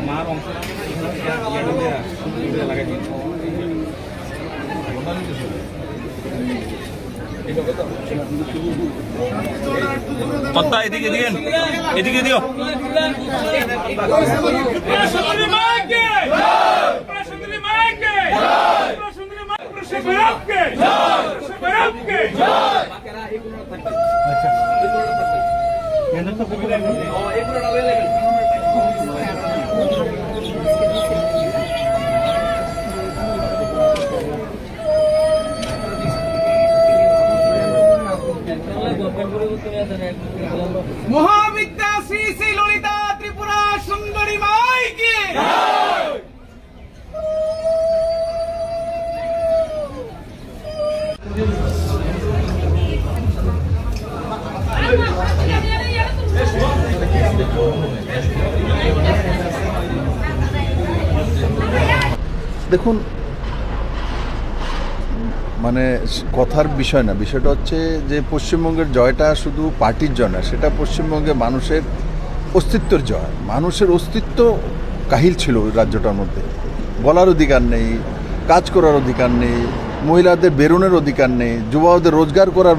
মার অংশ লাগাই দিন কত্তা এদিকে দিন এদিকে দিও মহাবিদ্যা শ্রী শ্রী ললিতা ত্রিপুরা সুন্দরী মাইকে দেখুন, মানে কথার বিষয় না, বিষয়টা হচ্ছে যে পশ্চিমবঙ্গের জয়টা শুধু পার্টির জয় না, সেটা পশ্চিমবঙ্গের মানুষের অস্তিত্বের জয়। মানুষের অস্তিত্ব কাহিল ছিল ওই রাজ্যটার মধ্যে। বলার অধিকার নেই, কাজ করার অধিকার নেই, মহিলাদের বেরোনোর অধিকার নেই, যুবাদের রোজগার করার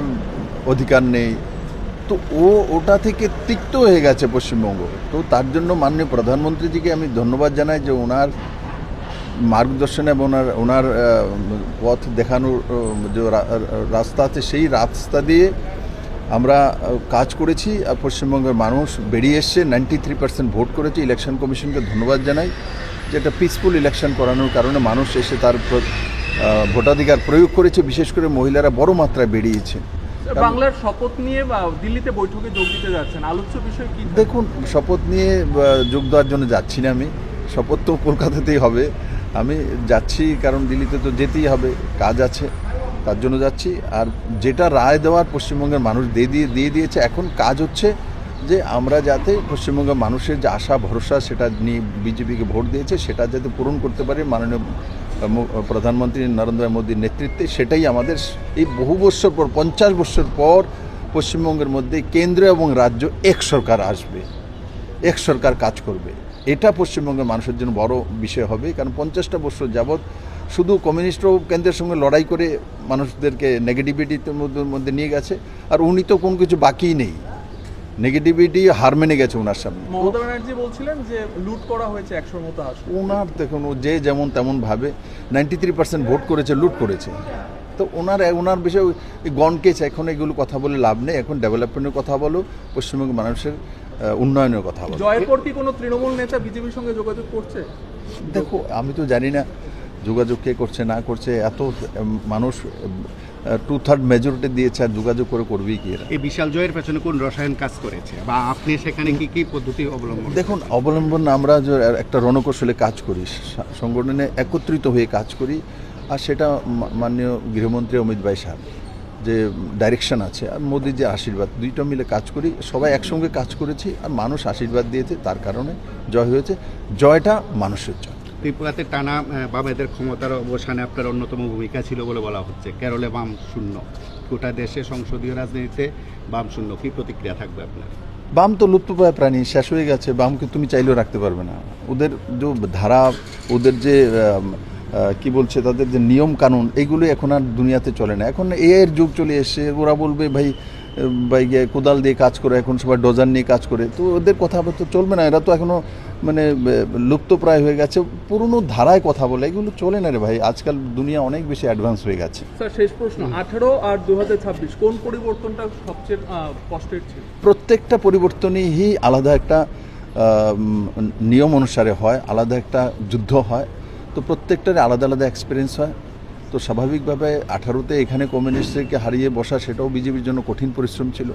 অধিকার নেই। তো ওটা থেকে তিক্ত হয়ে গেছে পশ্চিমবঙ্গ। তো তার জন্য মাননীয় প্রধানমন্ত্রীজিকে আমি ধন্যবাদ জানাই যে ওনার মার্গদর্শন এবং ওনার পথ দেখানোর যে রাস্তা আছে সেই রাস্তা দিয়ে আমরা কাজ করেছি। আর পশ্চিমবঙ্গের মানুষ বেরিয়ে এসছে, 93% ভোট করেছে। ইলেকশন কমিশনকে ধন্যবাদ জানাই যে একটা পিসফুল ইলেকশন করানোর কারণে মানুষ এসে তার ভোটাধিকার প্রয়োগ করেছে। বিশেষ করে মহিলারা বড় মাত্রায় বেরিয়েছে। বাংলার শপথ নিয়ে দিল্লিতে বৈঠকে যোগ দিতে যাচ্ছেন, আলোচ্য বিষয় কি? দেখুন, শপথ নিয়ে যোগ দেওয়ার জন্য যাচ্ছি না আমি। শপথ তো কলকাতাতেই হবে। আমি যাচ্ছি কারণ দিল্লিতে তো যেতেই হবে, কাজ আছে, তার জন্য যাচ্ছি। আর যেটা রায় দেওয়ার পশ্চিমবঙ্গের মানুষ দিয়ে দিয়েছে, এখন কাজ হচ্ছে যে আমরা যাতে পশ্চিমবঙ্গের মানুষের যে আশা ভরসা সেটা নিয়ে বিজেপিকে ভোট দিয়েছে সেটা যাতে পূরণ করতে পারে মাননীয় প্রধানমন্ত্রী নরেন্দ্র মোদীর নেতৃত্বে। সেটাই আমাদের এই বহু বছর পর, 50 বছর পর পশ্চিমবঙ্গের মধ্যে কেন্দ্র এবং রাজ্য এক সরকার আসবে, এক সরকার কাজ করবে। এটা পশ্চিমবঙ্গের মানুষের জন্য বড় বিষয় হবে। কারণ 50টা বছর যাবৎ শুধু কমিউনিস্টরাও কেন্দ্রের সঙ্গে লড়াই করে মানুষদেরকে নেগেটিভিটির মধ্যে নিয়ে গেছে। আর উনি তো কোনো কিছু বাকিই নেই, নেগেটিভিটি হার মেনে গেছে ওনার সামনে। মমতা ব্যানার্জি বলছিলেন যে লুট করা হয়েছে 100 মতো আসন। ওনার দেখুন, ও যে যেমন তেমন ভাবে 93% ভোট করেছে, লুট করেছে। তো ওনার বিষয়ে গণকেছে। এখন এগুলো কথা বলে লাভ নেই। এখন ডেভেলপমেন্টের কথা বলো, পশ্চিমবঙ্গের মানুষের উন্নয়নের কথা বলো। জয়ের পর কি কোনো তৃণমূল নেতা বিজেপির সঙ্গে যোগাযোগ করছে? দেখো, আমি তো জানি না যোগাযোগ কে করছে না করছে। এত মানুষ 2/3 মেজরিটি দিয়েছে, আর যোগাযোগ করবেই কি এরা? এই বিশাল জয়ের পেছনে কোন রসায়ন কাজ করেছে বা আপনি সেখানে কি পদ্ধতি অবলম্বন? দেখুন, আমরা যে একটা রণকৌশলে কাজ করি, সংগঠনে একত্রিত হয়ে কাজ করি। আর সেটা মাননীয় গৃহমন্ত্রী অমিত ভাই সাহেব যে ডাইরেকশন আছে আর মোদির যে আশীর্বাদ, দুইটা মিলে কাজ করি। সবাই একসঙ্গে কাজ করেছি আর মানুষ আশীর্বাদ দিয়েছে, তার কারণে জয় হয়েছে। জয়টা মানুষের জয়। ত্রিপুরাতে টানা বামেদের ক্ষমতার অবসানে আপনার অন্যতম ভূমিকা ছিল বলে বলা হচ্ছে। কেরলে বাম শূন্য, গোটা দেশে সংসদীয় রাজনীতিতে বাম শূন্য। কি প্রতিক্রিয়া থাকবে আপনার? বাম তো লুপ্তপ্রায় প্রাণী, শেষ হয়ে গেছে। বামকে তুমি চাইলেও রাখতে পারবে না। ওদের যে ধারা, ওদের যে কি বলছে, তাদের যে নিয়ম কানুন, এগুলো এখন আর দুনিয়াতে চলে না। এখন এর যুগ চলে এসছে। ওরা বলবে ভাই গিয়ে কোদাল দিয়ে কাজ করে, এখন সবাই ডোজার নিয়ে কাজ করে। তো ওদের কথা তো চলবে না। এরা তো এখনও মানে লুপ্তপ্রায় হয়ে গেছে, পুরনো ধারায় কথা বলে। এগুলো চলে না রে ভাই। আজকাল দুনিয়া অনেক বেশি অ্যাডভান্স হয়ে গেছে। স্যার, শেষ প্রশ্ন, 18 আর 2026 কোন পরিবর্তনটা সবচেয়ে কষ্টের ছিল? প্রত্যেকটা পরিবর্তনই আলাদা একটা নিয়ম অনুসারে হয়, আলাদা একটা যুদ্ধ হয়। তো প্রত্যেকটার আলাদা আলাদা এক্সপিরিয়েন্স হয়। তো স্বাভাবিকভাবে 18তে এখানে কমিউনিস্টকে হারিয়ে বসা, সেটাও বিজেপির জন্য কঠিন পরিশ্রম ছিল।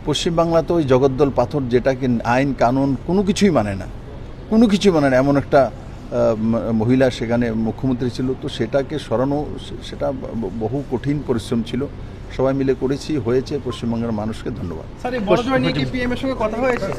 পশ্চিমবাংলাতে ওই জগদ্দল পাথর, যেটাকে আইন কানুন কোনো কিছুই মানে না, এমন একটা মহিলা সেখানে মুখ্যমন্ত্রী ছিল। তো সেটাকে সরানো, সেটা বহু কঠিন পরিশ্রম ছিল। সবাই মিলে করেছি, হয়েছে। পশ্চিমবঙ্গের মানুষকে ধন্যবাদ। স্যার, এই বড় জয় নিয়ে কি পিএম এর সঙ্গে কথা হয়েছে?